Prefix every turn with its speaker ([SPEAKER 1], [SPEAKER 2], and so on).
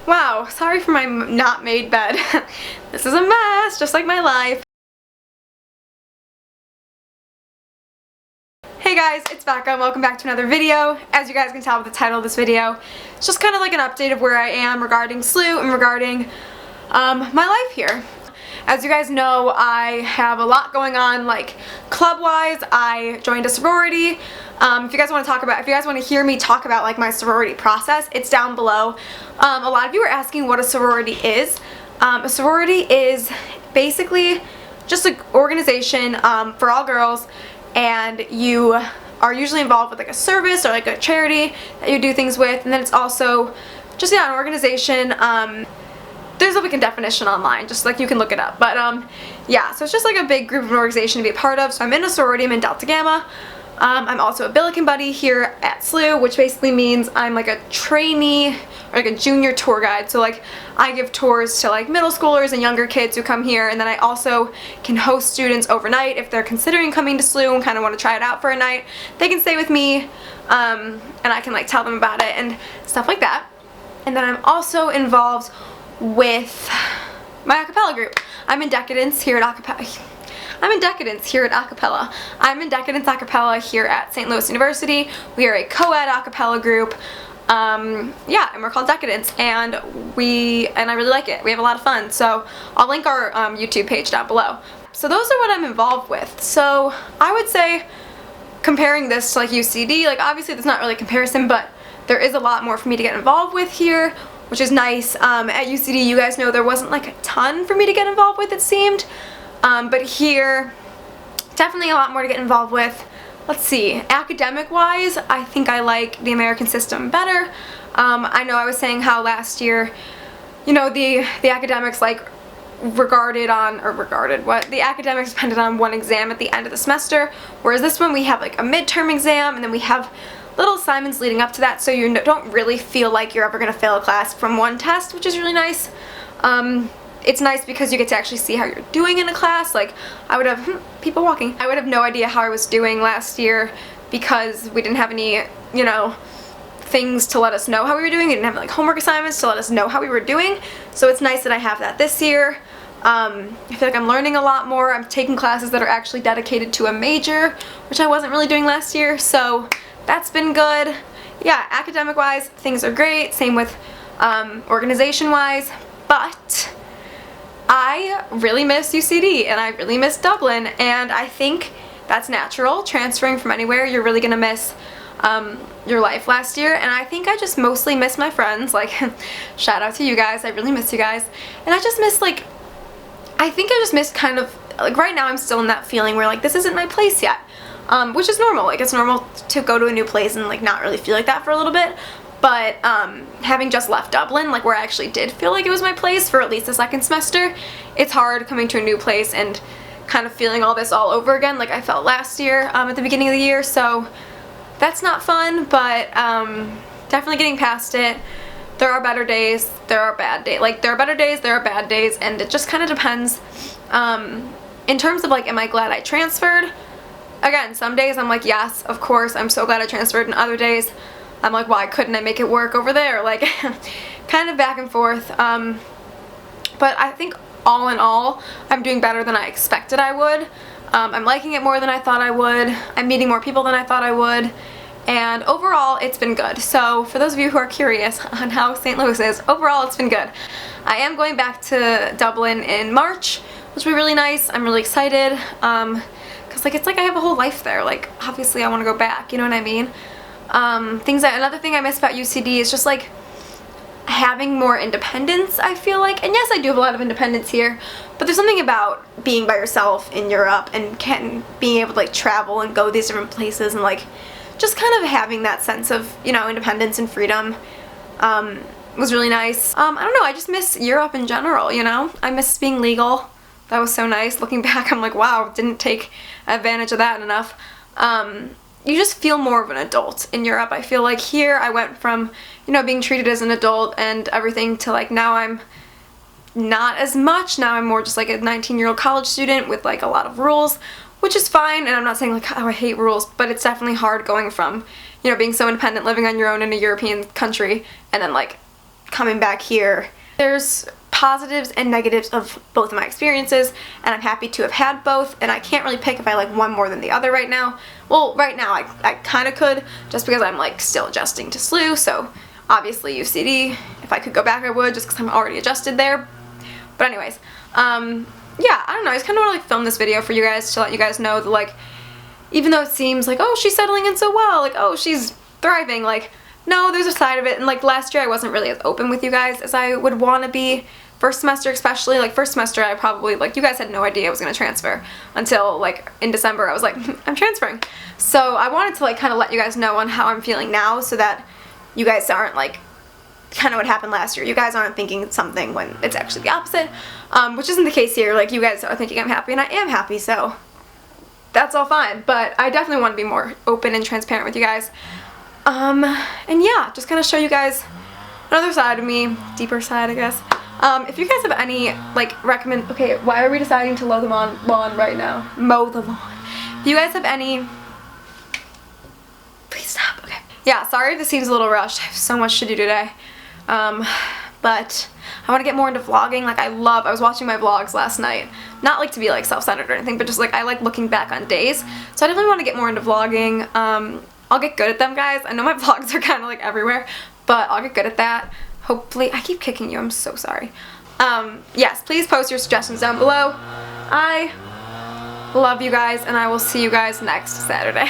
[SPEAKER 1] Wow, sorry for my not made bed. This is a mess, just like my life. Hey guys, it's Becca and welcome back to another video. As you guys can tell with the title of this video, it's just kind of like an update of where I am regarding SLU and regarding my life here. As you guys know, I have a lot going on, like club-wise. I joined a sorority. If you guys want to hear me talk about like my sorority process, it's down below. A lot of you are asking what a sorority is. A sorority is basically just an organization for all girls, and you are usually involved with like a service or like a charity that you do things with, and then it's also just an organization. There's a wicked definition online, just like you can look it up, but yeah, so it's just like a big group of an organization to be a part of. So I'm in a sorority, I'm in Delta Gamma. I'm also a Billiken Buddy here at SLU, which basically means I'm like a trainee or like a junior tour guide. So like I give tours to like middle schoolers and younger kids who come here, and then I also can host students overnight if they're considering coming to SLU and kind of want to try it out for a night. They can stay with me, and I can like tell them about it and stuff like that. And then I'm also involved with my acapella group. I'm in Decadence here at Acapella. I'm in Decadence Acapella here at St. Louis University. We are a co-ed acapella group. Yeah, and we're called Decadence, and I really like it. We have a lot of fun. So I'll link our YouTube page down below. So those are what I'm involved with. So I would say, comparing this to like UCD, like obviously there's not really a comparison, but there is a lot more for me to get involved with here, which is nice. At UCD, you guys know there wasn't like a ton for me to get involved with, it seemed. But here, definitely a lot more to get involved with. Let's see, academic-wise, I think I like the American system better. I know I was saying how last year, you know, the academics like the academics depended on one exam at the end of the semester, whereas this one we have like a midterm exam, and then we have little assignments leading up to that, so you don't really feel like you're ever going to fail a class from one test, which is really nice. It's nice because you get to actually see how you're doing in a class. Like, I would have, people walking. I would have no idea how I was doing last year because we didn't have any, you know, things to let us know how we were doing. We didn't have like homework assignments to let us know how we were doing. So it's nice that I have that this year. I feel like I'm learning a lot more. I'm taking classes that are actually dedicated to a major, which I wasn't really doing last year. So that's been good. Yeah, academic-wise, things are great. Same with organization-wise, but I really miss UCD and I really miss Dublin, and I think that's natural. Transferring from anywhere, you're really gonna miss your life last year, and I think I just mostly miss my friends. Like, shout out to you guys, I really miss you guys. And I just miss like, I think I just miss kind of, like right now I'm still in that feeling where like this isn't my place yet, which is normal. Like, it's normal to go to a new place and like not really feel like that for a little bit. But having just left Dublin, like where I actually did feel like it was my place for at least the second semester, it's hard coming to a new place and kind of feeling all this all over again like I felt last year at the beginning of the year. So that's not fun, but definitely getting past it. There are better days, there are bad days. Like, there are better days, there are bad days, and it just kind of depends. In terms of like, am I glad I transferred? Again, some days I'm like, yes, of course, I'm so glad I transferred, and other days I'm like, why couldn't I make it work over there? Like, kind of back and forth. But I think all in all, I'm doing better than I expected I would. I'm liking it more than I thought I would. I'm meeting more people than I thought I would. And overall, it's been good. So for those of you who are curious on how St. Louis is, overall it's been good. I am going back to Dublin in March, which will be really nice. I'm really excited. Cause like, it's like I have a whole life there. Like, obviously I want to go back, you know what I mean? Another thing I miss about UCD is just like having more independence, I feel like. And yes, I do have a lot of independence here, but there's something about being by yourself in Europe and being able to like travel and go these different places and like just kind of having that sense of, you know, independence and freedom was really nice. I don't know, I just miss Europe in general, you know? I miss being legal. That was so nice. Looking back, I'm like, wow, didn't take advantage of that enough. You just feel more of an adult in Europe. I feel like here I went from, you know, being treated as an adult and everything to like now I'm not as much. Now I'm more just like a 19-year-old college student with like a lot of rules, which is fine. And I'm not saying like, oh, I hate rules, but it's definitely hard going from, you know, being so independent, living on your own in a European country, and then like coming back here. There's positives and negatives of both of my experiences, and I'm happy to have had both, and I can't really pick if I like one more than the other right now. Well, right now I kind of could, just because I'm like still adjusting to SLU, so obviously UCD, if I could go back I would, just because I'm already adjusted there. But anyways, yeah, I don't know, I just kind of want to like film this video for you guys to let you guys know that like, even though it seems like, oh, she's settling in so well, like, oh, she's thriving, like, no, there's a side of it. And like last year I wasn't really as open with you guys as I would want to be. First semester especially, like first semester I probably, like, you guys had no idea I was going to transfer until like in December I was like, I'm transferring. So I wanted to like kind of let you guys know on how I'm feeling now, so that you guys aren't like kind of what happened last year. You guys aren't thinking something when it's actually the opposite, which isn't the case here. Like, you guys are thinking I'm happy, and I am happy, so that's all fine. But I definitely want to be more open and transparent with you guys. And yeah, just kind of show you guys another side of me, deeper side, I guess. If you guys have any, like, okay, why are we deciding to mow the lawn right now? Mow the lawn. If you guys have any, please stop, okay. Yeah, sorry if this seems a little rushed. I have so much to do today. But I want to get more into vlogging. Like, I was watching my vlogs last night. Not like to be like self-centered or anything, but just like I like looking back on days. So I definitely want to get more into vlogging. I'll get good at them, guys. I know my vlogs are kind of like everywhere, but I'll get good at that. Hopefully. I keep kicking you, I'm so sorry. Yes, please post your suggestions down below. I love you guys, and I will see you guys next Saturday.